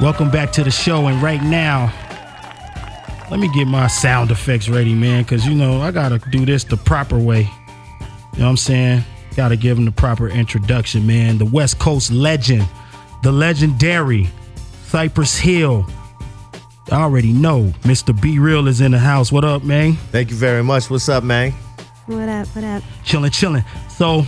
Welcome back to the show, and right now, let me get my sound effects ready, man, because, you know, I got to do this the proper way. You know what I'm saying? Got to give him the proper introduction, man. The West Coast legend, the legendary Cypress Hill. I already know Mr. B Real is in the house. What up, man? Thank you very much. What's up, man? What up? Chilling. So,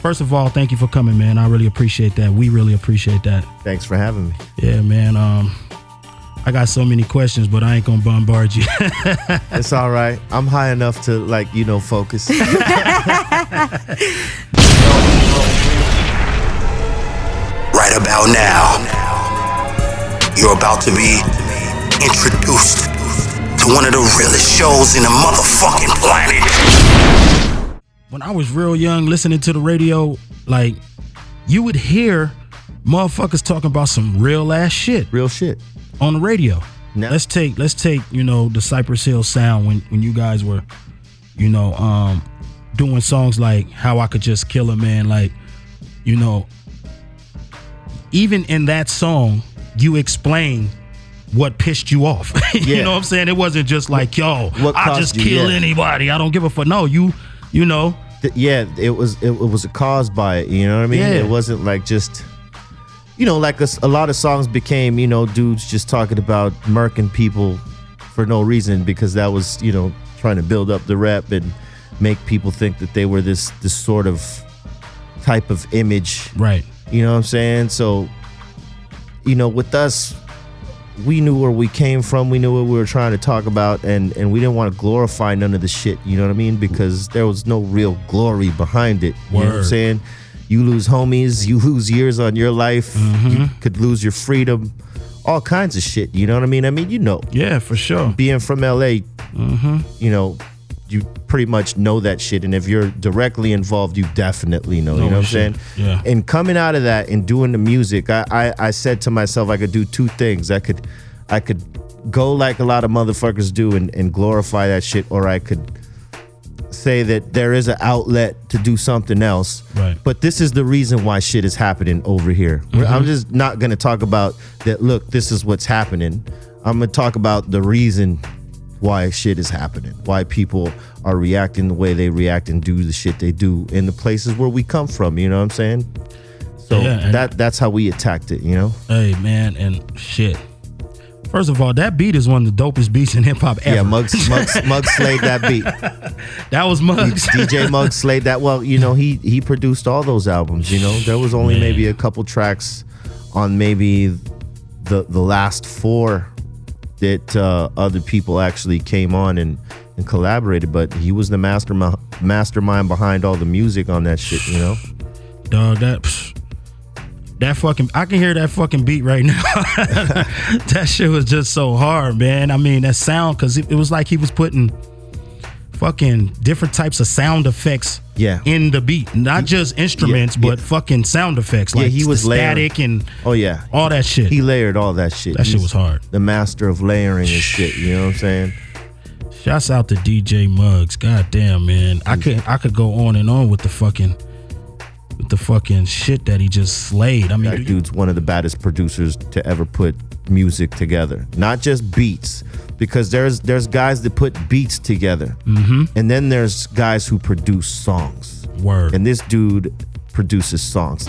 first of all, thank you for coming, man. I really appreciate that. We really appreciate that. Thanks for having me. Yeah, man. I got so many questions, but I ain't gonna bombard you. It's all right. I'm high enough to, like, you know, focus. Right about now, you're about to be introduced to one of the realest shows in the motherfucking planet. When I was real young, listening to the radio, like, you would hear motherfuckers talking about some real ass shit. Real shit. On the radio. No. Let's take, you know, the Cypress Hill sound when you guys were, you know, doing songs like How I Could Just Kill a Man. Like, you know, even in that song, you explain what pissed you off. You know what I'm saying? It wasn't just like, yo, I'll just kill anybody. I don't give a fuck. No, you know. Yeah, it was a cause by it. You know what I mean? Yeah. It wasn't like just, you know, like a lot of songs became, you know, dudes just talking about murking people for no reason because that was, you know, trying to build up the rep and make people think that they were this sort of type of image. Right. You know what I'm saying? So, you know, with us, we knew where we came from. We knew what we were trying to talk about, and we didn't want to glorify none of the shit, you know what I mean? Because there was no real glory behind it. You know what I'm saying? You lose homies, you lose years on your life, you could lose your freedom, all kinds of shit, you know what I mean? You know. Yeah, for sure. Being from LA, you know, you pretty much know that shit, and if you're directly involved, you definitely know, you know what I'm saying? Yeah. And coming out of that and doing the music, I said to myself I could do two things. I could go like a lot of motherfuckers do and glorify that shit, or I could say that there is an outlet to do something else. Right. But this is the reason why shit is happening over here. I'm just not gonna talk about that, look, this is what's happening. I'm gonna talk about the reason why shit is happening, why people are reacting the way they react and do the shit they do in the places where we come from, you know what I'm saying? So that's how we attacked it, you know? Hey, man, and shit. First of all, that beat is one of the dopest beats in hip-hop ever. Yeah, Muggs slayed that beat. That was Muggs. DJ Muggs slayed that. Well, you know, he produced all those albums, you know? There was only maybe a couple tracks on maybe the last four that other people actually came on and collaborated, but he was the mastermind behind all the music on that shit, you know? Dog, that fucking, I can hear that fucking beat right now. That shit was just so hard, man. I mean, that sound, because it was like he was putting fucking different types of sound effects in the beat. Not just instruments, but fucking sound effects. Like he was static and all that shit. He layered all that shit. That shit was hard. The master of layering and shit, you know what I'm saying? Shouts out to DJ Muggs. God damn, man. I could go on and on with the fucking shit that he just slayed. I mean, that dude's one of the baddest producers to ever put music together. Not just beats, because there's guys that put beats together, and then there's guys who produce songs. Word. And this dude produces songs.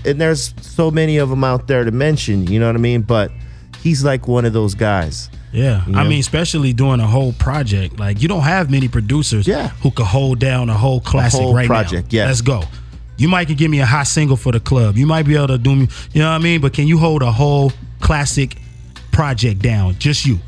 And there's so many of them out there to mention, you know what I mean? But he's like one of those guys. Yeah, I mean, especially doing a whole project. Like, you don't have many producers who could hold down a whole classic project, now. Yeah. Let's go. You might can give me a hot single for the club. You might be able to do me, you know what I mean? But can you hold a whole classic project down? Just you.